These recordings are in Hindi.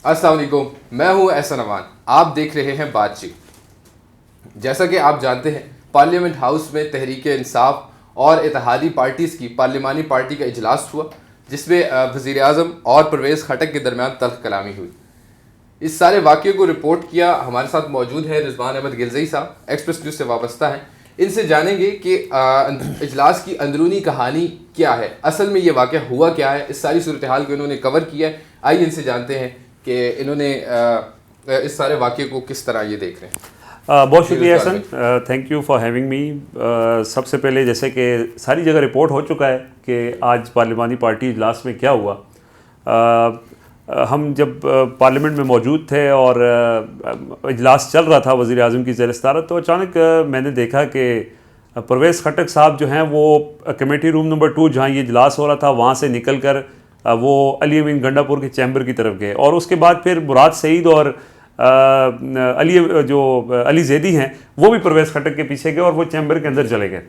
अस्सलाम वालेकुम, मैं हूं एहसन अमान। आप देख रहे हैं बातचीत। जैसा कि आप जानते हैं, पार्लियामेंट हाउस में तहरीक इंसाफ और इत्तेहादी पार्टीज़ की पार्लिमानी पार्टी का इजलास हुआ, जिसमें वज़ीर आज़म और परवेज़ खटक के दरमियान तल्ख़ कलामी हुई। इस सारे वाक़े को रिपोर्ट किया हमारे साथ मौजूद है रिजवान अहमद गिलज़ई साहब, एक्सप्रेस न्यूज़ से वाबस्ता हैं। इनसे जानेंगे कि इजलास की अंदरूनी कहानी क्या है, असल में ये वाक़या हुआ क्या है, इस सारी सूरत हाल को इन्होंने कवर किया है। आइए इनसे जानते हैं कि इन्होंने इस सारे वाक़े को किस तरह ये देख रहे हैं। बहुत शुक्रिया Ehsan, thank you for having me. सबसे पहले जैसे कि सारी जगह रिपोर्ट हो चुका है कि आज पार्लिमानी पार्टी इजलास में क्या हुआ। हम जब पार्लियामेंट में मौजूद थे और इजलास चल रहा था वज़ीर आज़म की ज़ेर सदारत, तो अचानक मैंने देखा कि परवेज़ खटक साहब जो हैं वो कमेटी रूम नंबर 2 जहाँ ये इजलास हो रहा था वहाँ से निकल कर वो अली अमीन गंडापुर के चैम्बर की तरफ गए, और उसके बाद फिर मुराद सईद और अली ज़ैदी हैं वो भी परवेज़ खटक के पीछे गए और वो चैम्बर के अंदर चले गए।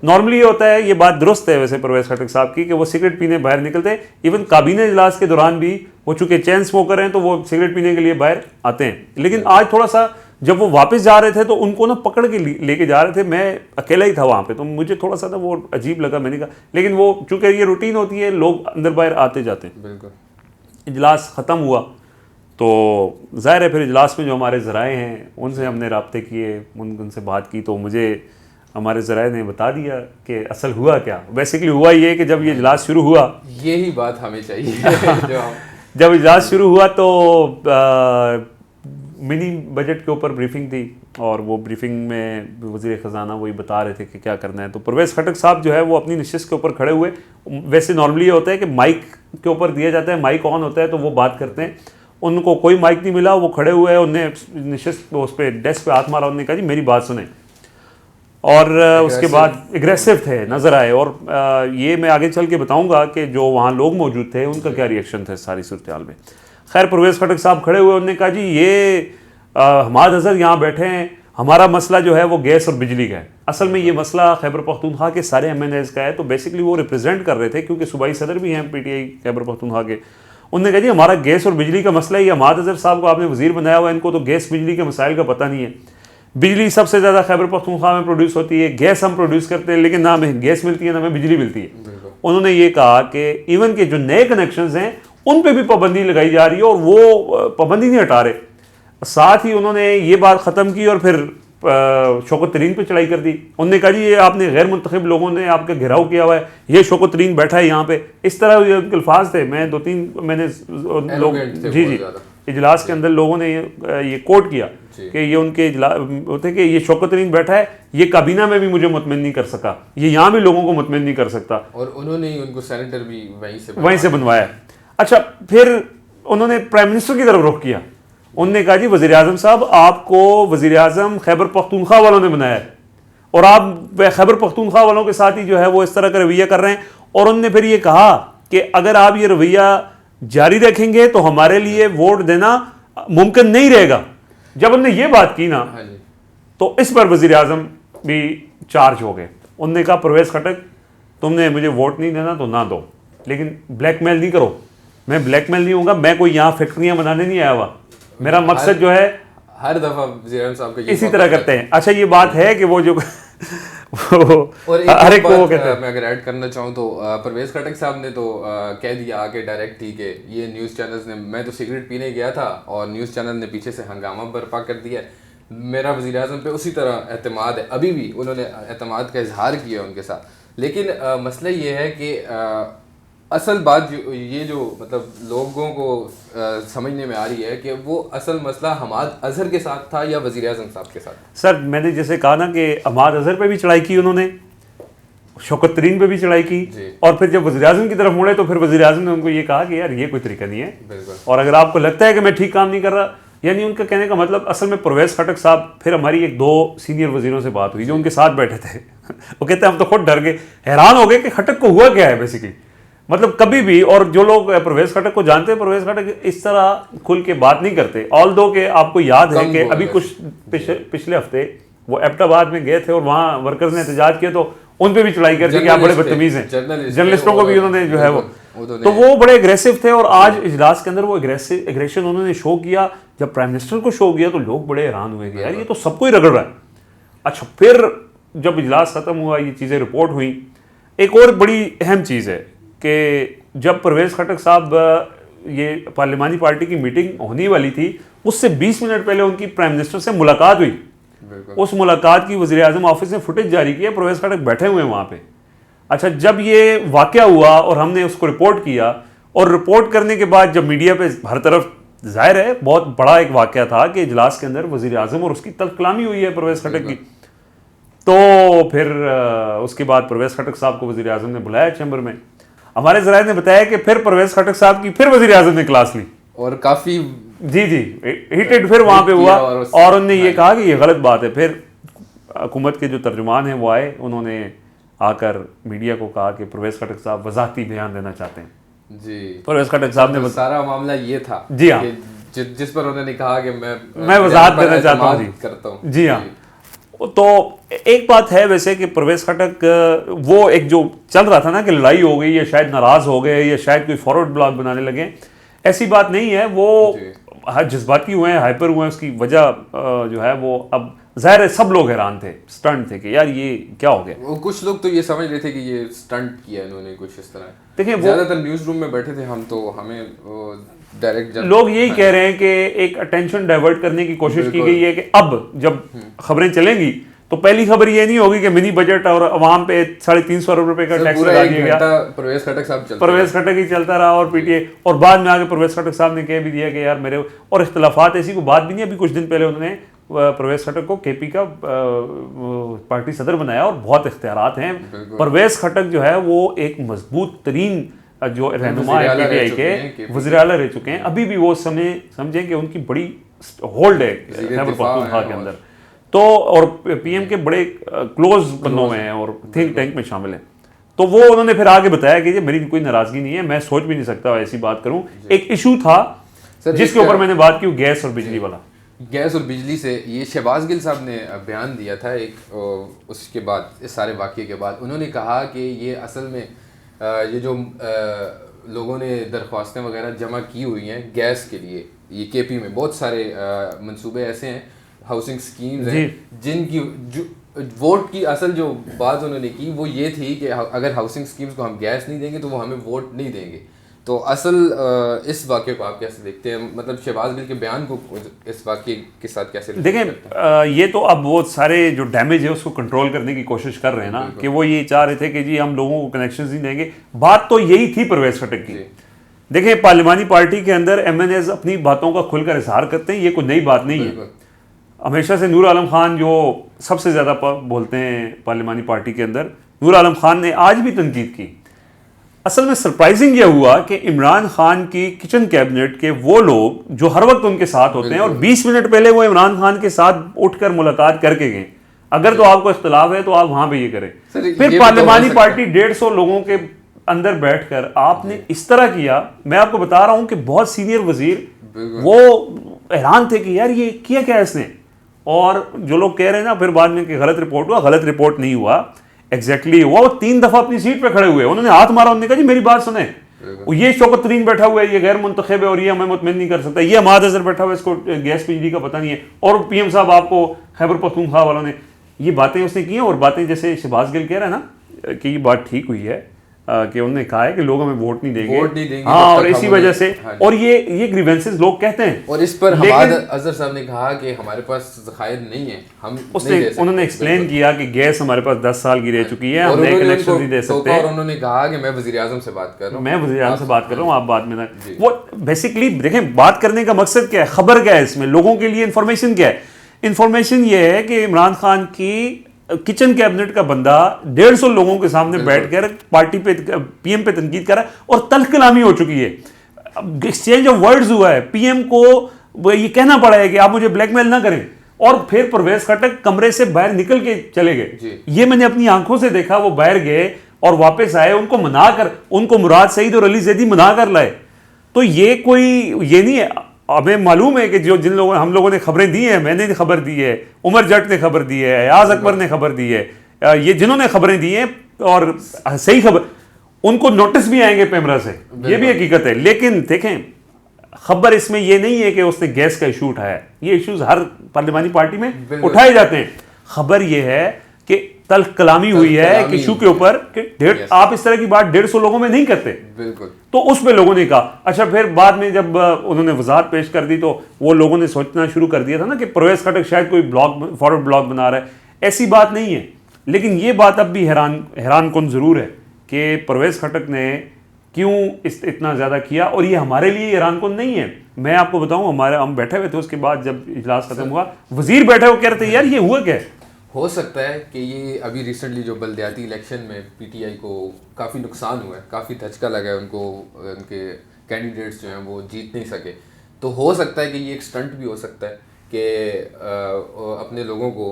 नॉर्मली ये होता है, ये बात दुरुस्त है वैसे परवेज़ खटक साहब की, कि वो सिगरेट पीने बाहर निकलते हैं। इवन काबीना इजलास के दौरान भी वो चूँकि चैन स्मोकर हैं तो वो सिगरेट पीने के लिए बाहर आते हैं। लेकिन आज थोड़ा सा जब वो वापस जा रहे थे तो उनको ना पकड़ के लेके जा रहे थे। मैं अकेला ही था वहाँ पे, तो मुझे थोड़ा सा ना वो अजीब लगा। मैंने कहा, लेकिन वो चूँकि ये रूटीन होती है, लोग अंदर बाहर आते जाते हैं। बिल्कुल। इजलास ख़त्म हुआ तो ज़ाहिर है फिर इजलास में जो हमारे ज़राए हैं उनसे हमने राब्ते किए, उनसे बात की, तो मुझे हमारे ज़राए ने बता दिया कि असल हुआ क्या। बेसिकली हुआ ये कि जब ये इजलास शुरू हुआ, यही बात हमें चाहिए जब इजलास शुरू हुआ तो मिनी बजट के ऊपर ब्रीफिंग थी, और वो ब्रीफिंग में वज़ीर ख़जाना वही बता रहे थे कि क्या करना है। तो परवेज़ खटक साहब जो है वो अपनी नशिस्त के ऊपर खड़े हुए। वैसे नॉर्मली ये होता है कि माइक के ऊपर दिया जाता है, माइक ऑन होता है तो वो बात करते हैं। उनको कोई माइक नहीं मिला, वो खड़े हुए, उन्हें नशिस्त उस पर डेस्क पे हाथ मारा, उन्होंने कहा जी मेरी बात सुने, और उसके बाद एग्रेसिव थे नज़र आए। और ये मैं आगे चल के बताऊँगा कि जो वहाँ लोग मौजूद थे उनका क्या रिएक्शन था सारी सूरत हाल में। खैर परवेज़ खटक साहब खड़े हुए, उन्होंने कहा जी ये हमाद अज़हर यहाँ बैठे हैं, हमारा मसला जो है वो गैस और बिजली का है। असल में ये मसला खैबर पख्तूनख्वा के सारे MNAs का है, तो बेसिकली वो रिप्रेजेंट कर रहे थे क्योंकि सूबाई सदर भी हैं PTI खैबर पख्तूनख्वा के। उन्होंने कहा जी हमारा गैस और बिजली का मसला है, ये हमाद अज़हर साहब को आपने वज़ीर बनाया हुआ है, इनको तो गैस बिजली के मसाइल का पता नहीं है। बिजली सबसे ज़्यादा खैबर पख्तूनख्वा में प्रोड्यूस होती है, गैस हम प्रोड्यूस करते हैं, लेकिन ना हमें गैस मिलती है ना हमें बिजली मिलती है। उन्होंने ये कहा कि इवन के जो नए कनेक्शंस हैं उन पे भी पाबंदी लगाई जा रही है और वो पाबंदी नहीं हटा रहे। साथ ही उन्होंने ये बात ख़त्म की और फिर शौकत तरीन पे चढ़ाई कर दी। उन्होंने कहा जी ये आपने गैर मुंतखब लोगों ने आपका घेराव किया हुआ है, ये शौकत तरीन बैठा है यहाँ पे। इस तरह ये उनके अल्फाज थे। मैं 2-3 मैंने लोग जी इजलास के अंदर लोगों ने ये कोट किया कि ये उनके होते कि ये शौकत तरीन बैठा है, ये काबीना में भी मुझे मुतमिन नहीं कर सका, ये यहाँ भी लोगों को मुतमिन नहीं कर सकता, और उन्होंने ही उनको सेनेटर भी वहीं से बनवाया। अच्छा, फिर उन्होंने प्राइम मिनिस्टर की तरफ रुख किया। उन्होंने कहा जी वज़ीर आज़म साहब आपको वज़ीर आज़म खैबर पख्तूनख्वा वालों ने बनाया है और आप खैबर पख्तूनख्वा वालों के साथ ही जो है वो इस तरह का रवैया कर रहे हैं। और उन्होंने फिर ये कहा कि अगर आप ये रवैया जारी रखेंगे तो हमारे लिए वोट देना मुमकिन नहीं रहेगा। जब उन्होंने ये बात की ना तो इस पर वज़ीर आज़म भी चार्ज हो गए। उन्होंने कहा परवेज़ खटक तुमने मुझे वोट नहीं देना तो ना दो, लेकिन ब्लैकमेल नहीं करो। मैं ब्लैकमेल नहीं होगा, मैं कोई यहाँ फैक्ट्रियाँ बनाने नहीं आया हुआ, मेरा मकसद जो है हर दफा वज़ीर आज़म साहब इसी तरह करते हैं। अच्छा, ये बात है कि वो जो और हर एक को कहते हैं। मैं अगर ऐड करना चाहूँ तो परवेज़ खटक साहब ने तो कह दिया आके डायरेक्ट ही कि ये न्यूज़ चैनल्स ने, मैं तो सिगरेट पीने गया था और न्यूज़ चैनल ने पीछे से हंगामा बर्पा कर दिया। मेरा वज़ीर आज़म पे उसी तरह एतमाद है, अभी भी उन्होंने एतमाद का इजहार किया उनके साथ। लेकिन मसला ये है कि असल बात ये जो मतलब लोगों को समझने में आ रही है कि वो असल मसला हमाद अज़हर के साथ था या वज़ीर आज़म साहब के साथ। सर मैंने जैसे कहा ना कि हमाद अज़हर पे भी चढ़ाई की उन्होंने, शौकत तरीन पे भी चढ़ाई की, और फिर जब वज़ीर आज़म की तरफ मुड़े तो फिर वज़ीर आज़म ने उनको ये कहा कि यार ये कोई तरीका नहीं है, और अगर आपको लगता है कि मैं ठीक काम नहीं कर रहा, यानी उनका कहने का मतलब असल में परवेज़ खटक साहब, फिर हमारी 1-2 सीनियर वज़ीरों से बात हुई जो उनके साथ बैठे थे वो कहते हैं हम तो खुद डर गए, हैरान हो गए कि खटक को हुआ क्या है बेसिकली। मतलब कभी भी, और जो लोग परवेज़ खटक को जानते हैं, परवेज़ खटक इस तरह खुल के बात नहीं करते। ऑल्दो के आपको याद है कि अभी कुछ पिछले हफ्ते वो एबटाबाद में गए थे और वहाँ वर्कर्स ने एहतजाज किया तो उन पे भी चढ़ाई कर दी कि आप बड़े बदतमीज़ हैं। जर्नलिस्टों को भी उन्होंने जो है वो तो वो बड़े एग्रेसिव थे और आज इजलास के अंदर वो एग्रेशन उन्होंने शो किया। जब प्राइम मिनिस्टर को शो किया तो लोग बड़े हैरान हुए कि यार ये तो सबको ही रगड़ रहा है। अच्छा, फिर जब इजलास ख़त्म हुआ, ये चीज़ें रिपोर्ट हुई, एक और बड़ी अहम चीज़ है कि जब परवेज़ खटक साहब ये पार्लिमानी पार्टी की मीटिंग होने वाली थी, उससे 20 मिनट पहले उनकी प्राइम मिनिस्टर से मुलाकात हुई। उस मुलाकात की वज़ीर आज़म ऑफिस ने फुटेज जारी किया, परवेज़ खटक बैठे हुए हैं वहाँ पे। अच्छा, जब ये वाक़या हुआ और हमने उसको रिपोर्ट किया, और रिपोर्ट करने के बाद जब मीडिया पे हर तरफ, जाहिर है बहुत बड़ा एक वाक़या था कि इजलास के अंदर वज़ीर आज़म और उसकी तल्ख कलामी हुई है परवेज़ खटक की। तो फिर उसके बाद परवेज़ खटक साहब को वज़ीर आज़म ने बुलाया चैम्बर में। हमारे ज़राए ने बताया कि फिर परवेज़ खटक साहब की फिर वज़ीर आज़म ने क्लास ली और काफ़ी जी हीटेड फिर वहाँ पे हुआ और उन्होंने ये कहा कि ये गलत बात है। फिर हुकूमत के जो तर्जुमान हैं वो आए, उन्होंने आकर मीडिया को कहा कि परवेज़ खटक साहब वज़ाहती बयान देना चाहते हैं। जी, परवेज़ खटक साहब ने सारा मामला ये था जी हाँ, जिस पर उन्होंने कहा कि मैं वज़ाहत देना चाहता हूँ जी हाँ। तो एक बात है वैसे कि परवेज़ खटक वो एक जो चल रहा था ना कि लड़ाई हो गई या शायद नाराज़ हो गए या शायद कोई फॉरवर्ड ब्लॉग बनाने लगे, ऐसी बात नहीं है। वो जज्बाती हुए हैं, हाइपर हुए हैं। उसकी वजह जो है वो अब ज़ाहिर है सब लोग हैरान थे, स्टंट थे कि यार ये क्या हो गया। वो कुछ लोग तो ये समझ रहे थे कि ये स्टंट किया इन्होंने कुछ इस तरह। देखिए ज़्यादातर न्यूज़ रूम में बैठे थे हम, तो हमें डायरेक्ट लोग यही कह रहे हैं कि एक अटेंशन डाइवर्ट करने की कोशिश की गई है कि अब जब खबरें चलेंगी तो पहली खबर ये नहीं होगी कि मिनी बजट और आवाम पे 350 रुपए का टैक्स लगा दिया गया, परवेज़ खटक साहब परवेज़ खटक ही चलता रहा और पीटीए, और बाद में आके परवेज़ खटक साहब ने कह भी दिया कि यार मेरे और इख्तलाफात ऐसी कोई बात भी नहीं। अभी कुछ दिन पहले उन्होंने परवेज़ खटक को केपी का पार्टी सदर बनाया और बहुत इख्तियारात हैं। परवेज़ खटक जो है वो एक मजबूत तरीन जो रहनुमा है पीटीआई के, वज़ीर आला रह चुके हैं। अभी भी वो समझें कि उनकी बड़ी होल्ड है खैबर पख्तूनख्वा के अंदर। तो और पीएम के बड़े क्लोज बंदों में हैं और थिंक टैंक में शामिल हैं। तो वो उन्होंने फिर आगे बताया कि मेरी कोई नाराज़गी नहीं है, मैं सोच भी नहीं सकता ऐसी बात करूं। एक इशू था जिसके ऊपर मैंने बात की, गैस और बिजली वाला। गैस और बिजली से ये शहबाज गिल साहब ने बयान दिया था एक, उसके बाद इस सारे वाक़ये के बाद उन्होंने कहा कि ये असल में ये जो लोगों ने दरख्वास्तें वगैरह जमा की हुई हैं गैस के लिए, ये केपी में बहुत सारे मंसूबे ऐसे हैं, हाउसिंग स्कीम्स हैं जिनकी वोट की असल जो बात उन्होंने की वो ये थी कि अगर हाउसिंग स्कीम्स को हम गैस नहीं देंगे तो वो हमें वोट नहीं देंगे। तो असल इस वाक़े को आप कैसे देखते हैं, मतलब शहबाज गिल के बयान को इस वाक़े के साथ कैसे देखें? ये तो अब वो सारे जो डैमेज है उसको कंट्रोल करने की कोशिश कर रहे हैं ना, कि वो ये चाह रहे थे कि जी हम लोगों को कनेक्शन नहीं देंगे। बात तो यही थी परवेज़ खटक की। देखें, पार्लिमानी पार्टी के अंदर MNAs अपनी बातों का खुलकर इजहार करते हैं, ये कोई नई बात नहीं है। हमेशा से नूर आलम खान जो सबसे ज़्यादा बोलते हैं पार्लिमानी पार्टी के अंदर, नूर आलम खान ने आज भी तनकीद की। असल में सरप्राइजिंग यह हुआ कि इमरान खान की किचन कैबिनेट के वो लोग जो हर वक्त उनके साथ होते हैं और 20 मिनट पहले वो इमरान खान के साथ उठकर मुलाकात करके गए। अगर तो आपको इख्तलाफ है तो आप वहां पे ये करें। फिर पार्लिमानी पार्टी 150 लोगों के अंदर बैठकर आपने इस तरह किया। मैं आपको बता रहा हूं कि बहुत सीनियर वजीर वो हैरान थे कि यार ये किया क्या इसने। और जो लोग कह रहे हैं ना फिर बाद में कि गलत रिपोर्ट हुआ, गलत रिपोर्ट नहीं हुआ, एग्जैक्टली हुआ। वो 3 दफा अपनी सीट पे खड़े हुए, उन्होंने हाथ मारा, उन्होंने कहा जी मेरी बात सुने। ये शौकत तरीन बैठा हुआ है, ये गैर मुंतखब है और ये हमें मुतमिन नहीं कर सकता। ये हमाद अजहर बैठा हुआ है, इसको गैस बिजली का पता नहीं है। और पीएम साहब आपको खैबर पख्तूनख्वा वालों ने ये बातें उसने की हैं। और बातें जैसे शहबाज गिल कह रहा है ना कि ये बात ठीक हुई है कि उन्होंने कहा है कि लोग हमें वोट नहीं देंगे, हाँ, और इसी वजह से और ये ग्रीवेंसेस लोग कहते हैं। और इस पर हमाद अजहर साहब ने कहा कि हमारे पास ज़खायर नहीं है, हम उन्होंने एक्सप्लेन किया कि गैस हमारे पास 10 साल की रह चुकी है, हम नए कनेक्शन नहीं दे सकते। और उन्होंने कहा कि मैं वज़ीर आज़म से बात कर रहा हूँ, मैं वज़ीर आज़म से बात कर रहा हूँ, आप बात में ना। वो बेसिकली देखें बात करने का मकसद क्या है, खबर क्या है, इसमें लोगों के लिए इन्फॉर्मेशन क्या है। इन्फॉर्मेशन ये है कि इमरान खान की किचन कैबिनेट का बंदा 150 लोगों के सामने बैठकर पार्टी पे पीएम पे तनकीद कर रहा है और तल्ख कलामी हो चुकी है, एक्सचेंज ऑफ वर्ड्स हुआ है। पीएम को ये कहना पड़ा है कि आप मुझे ब्लैकमेल ना करें। और फिर परवेज़ खटक कमरे से बाहर निकल के चले गए। ये मैंने अपनी आंखों से देखा, वो बाहर गए और वापस आए, उनको मनाकर, उनको मुराद सईद और अली जैदी मना कर लाए। तो ये कोई ये नहीं है। हमें मालूम है कि जो जिन लोगों हम लोगों ने खबरें दी हैं, मैंने खबर दी है, उमर जट ने खबर दी है, अयाज अकबर ने खबर दी है, ये जिन्होंने खबरें दी हैं और सही खबर, उनको नोटिस भी आएंगे पेमरा से, ये भी हकीकत है। लेकिन देखें, खबर इसमें ये नहीं है कि उसने गैस का इशू उठाया, ये इश्यूज हर पार्लिमानी पार्टी में उठाए जाते हैं। खबर ये है कि तल्ख कलामी हुई है कि इशू के ऊपर कि आप इस तरह की बात 150 लोगों में नहीं करते। बिल्कुल। तो उसमें लोगों ने कहा। अच्छा, फिर बाद में जब उन्होंने वजाहत पेश कर दी तो वो लोगों ने सोचना शुरू कर दिया था ना कि परवेज खटक शायद कोई ब्लॉग, फॉरवर्ड ब्लॉग बना रहा है। ऐसी बात नहीं है। लेकिन ये बात अब भी हैरान कौन जरूर है कि परवेज खटक ने क्यों इतना ज़्यादा किया, और ये हमारे लिए हैरान कौन नहीं है। मैं आपको बताऊं, हम बैठे हुए थे, उसके बाद जब इजलास खत्म हुआ, वजीर बैठे हुए कह रहे थे यार ये हुआ क्या है। हो सकता है कि ये अभी रिसेंटली जो बल्दियाती इलेक्शन में पीटीआई को काफ़ी नुकसान हुआ है, काफ़ी धचका लगा है उनको, उनके कैंडिडेट्स जो हैं वो जीत नहीं सके। तो हो सकता है कि ये एक स्टंट भी हो सकता है कि अपने लोगों को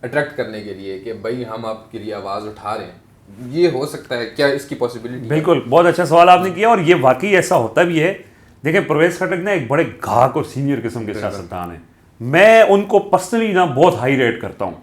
अट्रैक्ट करने के लिए कि भाई हम आपके लिए आवाज़ उठा रहे हैं। ये हो सकता है, क्या इसकी पॉसिबिलिटी? बिल्कुल, बहुत अच्छा सवाल आपने किया, और ये वाकई ऐसा होता भी है। देखिए, परवेज खटक ना एक बड़े घाक और सीनियर किस्म के सियासतदान हैं। मैं उनको पर्सनली ना बहुत हाई रेट करता हूँ।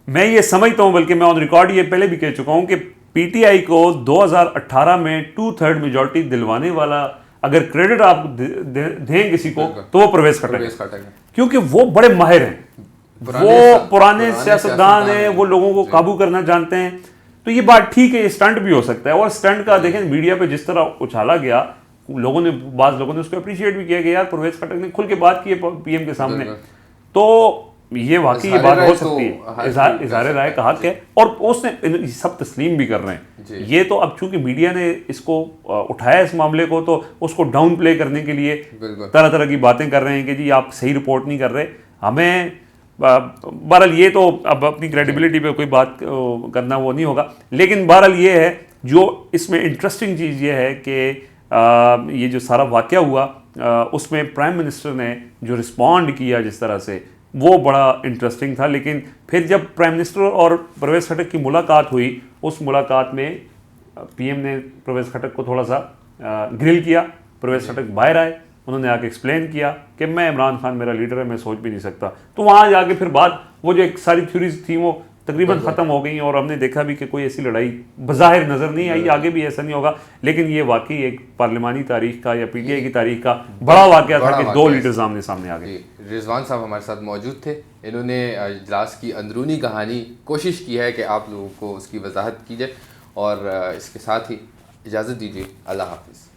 मैं ये समझता हूँ, बल्कि मैं ऑन रिकॉर्ड ये पहले भी कह चुका हूँ कि पीटीआई को 2018 में 2/3 मेजॉरिटी दिलवाने वाला अगर क्रेडिट आप दें किसी को तो वो परवेज खटक है, क्योंकि वो बड़े माहिर हैं, वो पुराने सियासतदान हैं, वो लोगों को काबू करना जानते हैं। तो ये बात ठीक है, ये स्टंट भी हो सकता है। और स्टंट का देखें, मीडिया पे जिस तरह उछाला गया, बाज़ लोगों ने उसको अप्रिशिएट भी किया कि यार परवेज खटक ने खुल के बात की है पीएम के सामने। तो ये वाकई ये बात हो सकती है, इज़हार राय का हक है, और उसने सब तस्लीम भी कर रहे हैं। ये तो अब चूंकि मीडिया ने इसको उठाया इस मामले को, तो उसको डाउन प्ले करने के लिए तरह तरह की बातें कर रहे हैं कि जी आप सही रिपोर्ट नहीं कर रहे। हमें बहरहाल ये तो अब अपनी क्रेडिबिलिटी पे कोई बात करना वो नहीं होगा। लेकिन बहरहाल ये है, जो इसमें इंटरेस्टिंग चीज़ ये है कि ये जो सारा वाक़या हुआ उसमें प्राइम मिनिस्टर ने जो रिस्पॉन्ड किया जिस तरह से, वो बड़ा इंटरेस्टिंग था। लेकिन फिर जब प्राइम मिनिस्टर और परवेज खटक की मुलाकात हुई, उस मुलाकात में पीएम ने परवेज खटक को थोड़ा सा ग्रिल किया। परवेज खटक बाहर आए, उन्होंने आके एक्सप्लेन किया कि मैं इमरान खान मेरा लीडर है, मैं सोच भी नहीं सकता। तो वहाँ जाके फिर बात, वो जो एक सारी थ्योरीज थी वो तकरीबन ख़त्म हो गई, और हमने देखा भी कि कोई ऐसी लड़ाई बज़ाहिर नज़र नहीं आई, आगे भी ऐसा नहीं होगा। लेकिन ये वाकई एक पार्लिमानी तारीख का या पीटीआई की तारीख का बड़ा वाक़या था कि 2 लीडर सामने आ गए। रिजवान साहब हमारे साथ मौजूद थे, इन्होंने इजलास की अंदरूनी कहानी कोशिश की है कि आप लोगों को उसकी वजाहत की जाए, और इसके साथ ही इजाज़त दीजिए। अल्लाह हाफिज़।